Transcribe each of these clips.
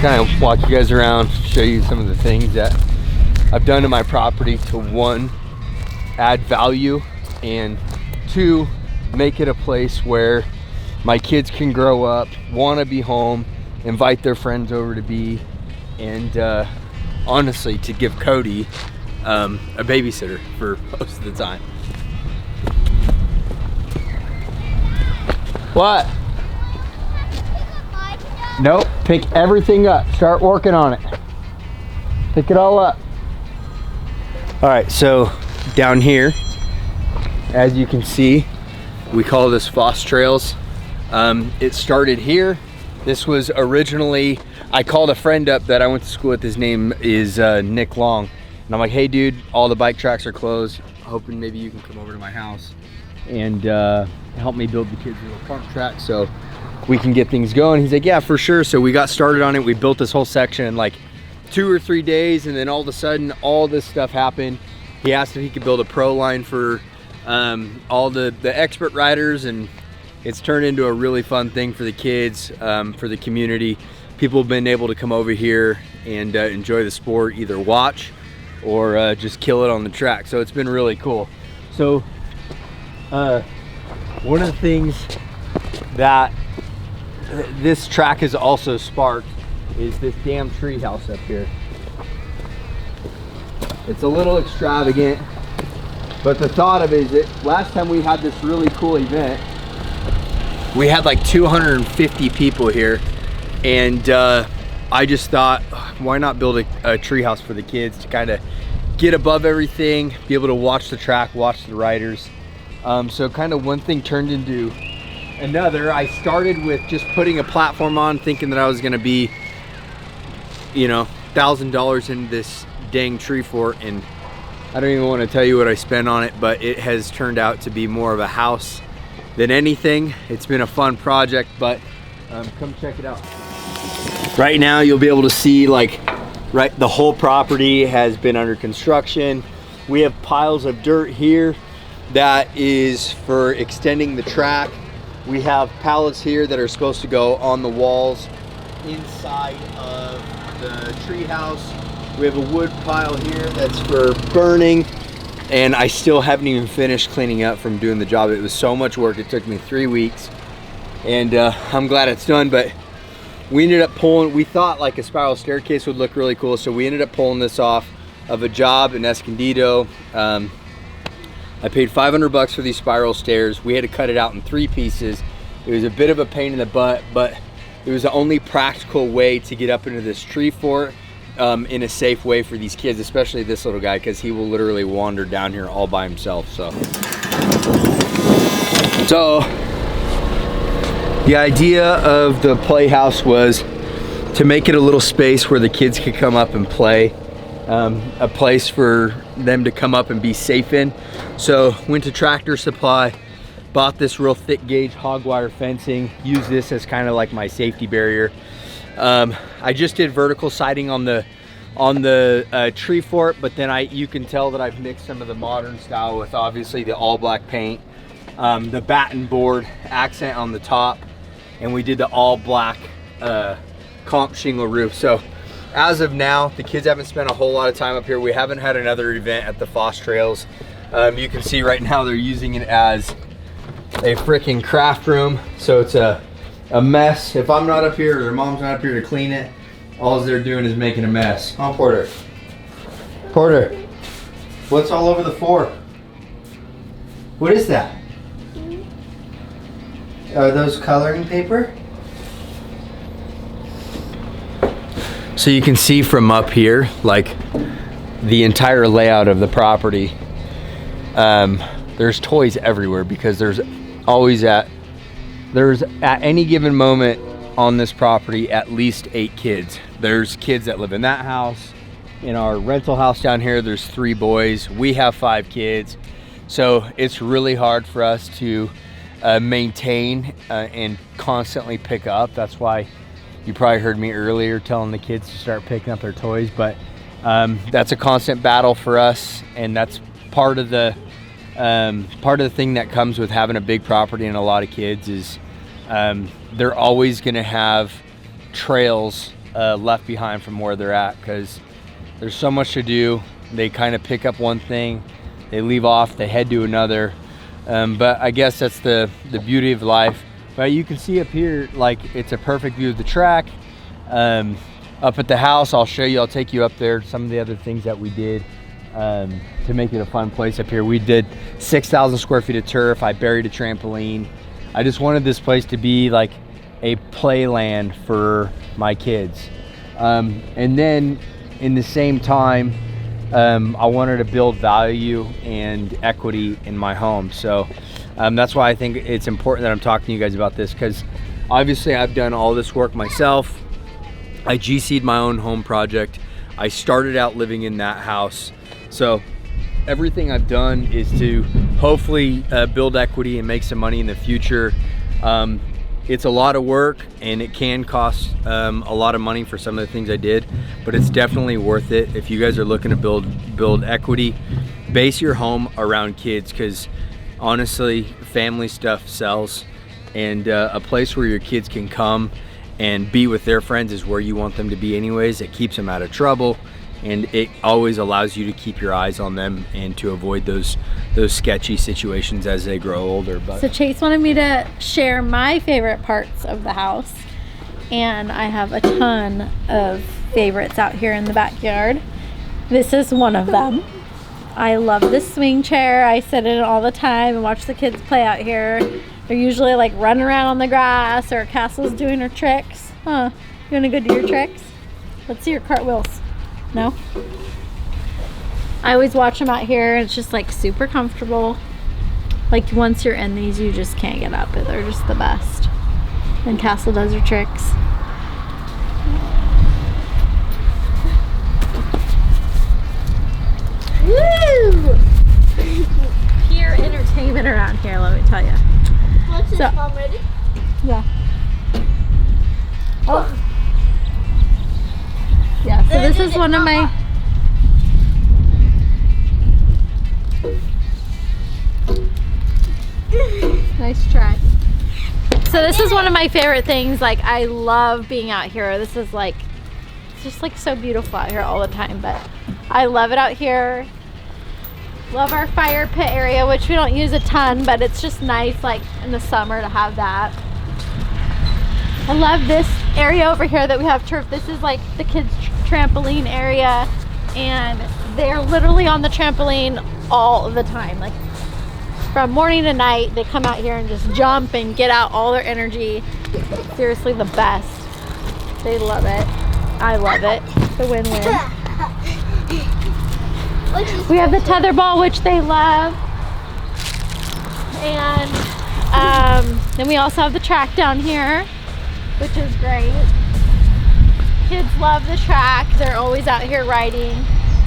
kind of walk you guys around, show you some of the things that I've done to my property to, one, add value, and two, make it a place where my kids can grow up, want to be home, invite their friends over to be, and honestly, to give Cody a babysitter for most of the time. What? Nope, pick everything up. Start working on it. Pick it all up. All right, so down here, as you can see, we call this Foss Trails. It started here. This was originally, I called a friend up that I went to school with. His name is Nick Long. And I'm like, hey dude, all the bike tracks are closed. Hoping maybe you can come over to my house and help me build the kids' little park track so we can get things going. He's like, yeah, for sure. So we got started on it. We built this whole section in like 2 or 3 days, and then all of a sudden, all this stuff happened. He asked if he could build a pro line for all the expert riders, and it's turned into a really fun thing for the kids, for the community. People have been able to come over here and enjoy the sport, either watch or just kill it on the track. So it's been really cool. So one of the things that this track has also sparked is this damn tree house up here. It's a little extravagant, but the thought of it is that last time we had this really cool event, we had like 250 people here, and I just thought, why not build a tree house for the kids to kind of get above everything, be able to watch the track, watch the riders. So kind of one thing turned into another. I started with just putting a platform on, thinking that I was gonna be, you know, $1,000 in this dang tree fort, and I don't even want to tell you what I spent on it, but it has turned out to be more of a house than anything. It's been a fun project, but come check it out. Right now you'll be able to see, like, right, the whole property has been under construction. We have piles of dirt here that is for extending the track. We have pallets here that are supposed to go on the walls inside of the tree house. We have a wood pile here that's for burning, and I still haven't even finished cleaning up from doing the job. It was so much work. It took me 3 weeks, and I'm glad it's done. But we ended up pulling, we thought like a spiral staircase would look really cool, so we ended up pulling this off of a job in Escondido. I paid $500 for these spiral stairs. We had to cut it out in 3 pieces. It was a bit of a pain in the butt, but it was the only practical way to get up into this tree fort in a safe way for these kids, especially this little guy, because he will literally wander down here all by himself. So the idea of the playhouse was to make it a little space where the kids could come up and play, a place for them to come up and be safe in. So went to Tractor Supply, bought this real thick gauge hog wire fencing, use this as kind of like my safety barrier. I just did vertical siding on the tree fort, but then you can tell that I've mixed some of the modern style with obviously the all black paint, the batten board accent on the top, and we did the all black comp shingle roof. So as of now, the kids haven't spent a whole lot of time up here. We haven't had another event at the Foss Trails. You can see right now they're using it as a freaking craft room. So it's a mess. If I'm not up here or their mom's not up here to clean it, all they're doing is making a mess. Huh, Porter? Porter, what's all over the floor? What is that? Are those coloring paper? So you can see from up here, like the entire layout of the property. There's toys everywhere because there's at any given moment on this property at least 8 kids. There's kids that live in that house. In our rental house down here, there's 3 boys. We have 5 kids. So it's really hard for us to maintain and constantly pick up. That's why you probably heard me earlier telling the kids to start picking up their toys, but that's a constant battle for us, and that's part of the thing that comes with having a big property and a lot of kids is they're always going to have trails left behind from where they're at, because there's so much to do. They kind of pick up one thing, they leave off, they head to another. But I guess that's the beauty of life. But you can see up here, like, it's a perfect view of the track. Up at the house, I'll show you, I'll take you up there, some of the other things that we did to make it a fun place up here. We did 6,000 square feet of turf. I buried a trampoline. I just wanted this place to be like a playland for my kids. And then in the same time, I wanted to build value and equity in my home. So that's why I think it's important that I'm talking to you guys about this, because obviously I've done all this work myself. I GC'd my own home project. I started out living in that house. So everything I've done is to hopefully build equity and make some money in the future. It's a lot of work, and it can cost a lot of money for some of the things I did, but it's definitely worth it. If you guys are looking to build equity, base your home around kids, because honestly, family stuff sells, and a place where your kids can come and be with their friends is where you want them to be anyways. It keeps them out of trouble, and it always allows you to keep your eyes on them and to avoid those sketchy situations as they grow older. But so Chase wanted me to share my favorite parts of the house, and I have a ton of favorites out here in the backyard. This is one of them. I love this swing chair. I sit in it all the time and watch the kids play out here. They're usually like running around on the grass, or Castle's doing her tricks. Huh, you wanna go do your tricks? Let's see your cartwheels. No? I always watch them out here, and it's just like super comfortable. Like once you're in these, you just can't get up. They're just the best. And Castle does her tricks. Woo! Pure entertainment around here, let me tell you. What's this, Mom, ready? Yeah. Oh. Yeah, so this is one of my... Nice try. So this is one of my favorite things. Like, I love being out here. This is like, it's just like so beautiful out here all the time, but I love it out here. Love our fire pit area, which we don't use a ton, but it's just nice like in the summer to have that. I love this area over here that we have turf. This is like the kids' trampoline area, and they're literally on the trampoline all the time. Like from morning to night, they come out here and just jump and get out all their energy. Seriously, the best. They love it. I love it. It's a win-win. We have the tetherball, which they love. And then we also have the track down here, which is great. Kids love the track. They're always out here riding,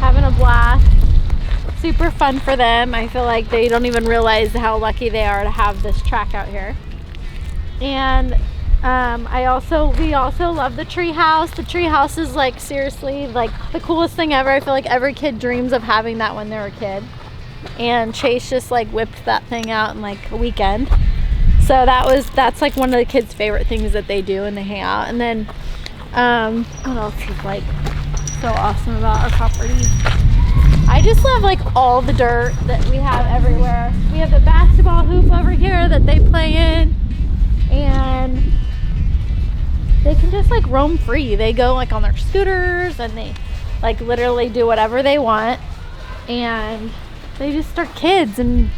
having a blast. Super fun for them. I feel like they don't even realize how lucky they are to have this track out here. And we also love the tree house. The tree house is like seriously like the coolest thing ever. I feel like every kid dreams of having that when they're a kid. And Chase just like whipped that thing out in like a weekend. So that's like one of the kids' favorite things that they do, and they hang out. And then what else is like so awesome about our property? I just love like all the dirt that we have everywhere. We have the basketball hoop over here that they play in, and they can just like roam free. They go like on their scooters, and they like literally do whatever they want, and they just are kids and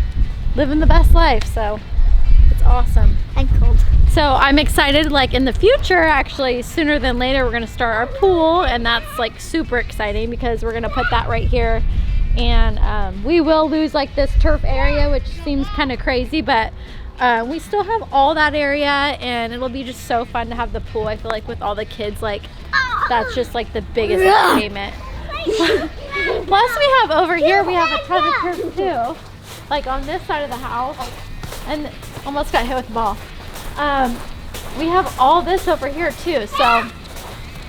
living the best life. So it's awesome. I'm cold. So I'm excited, like in the future, actually sooner than later, we're gonna start our pool, and that's like super exciting because we're gonna put that right here. And we will lose like this turf area, which seems kind of crazy, but we still have all that area, and it'll be just so fun to have the pool. I feel like with all the kids, like that's just like the biggest entertainment. Plus we have over here, we have a ton of turf too, like on this side of the house, and almost got hit with the ball. We have all this over here too, so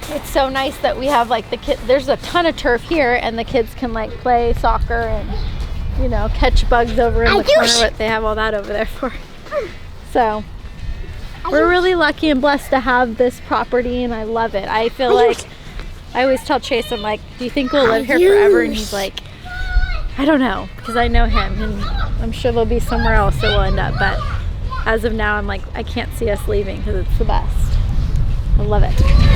it's so nice that we have like there's a ton of turf here, and the kids can like play soccer and, you know, catch bugs over in the corner, but they have all that over there for. So we're really lucky and blessed to have this property, and I love it. I feel like, I always tell Chase, I'm like, do you think we'll live here forever? And he's like, I don't know, because I know him, and I'm sure there'll be somewhere else that we'll end up, but as of now, I'm like, I can't see us leaving because it's the best. I love it.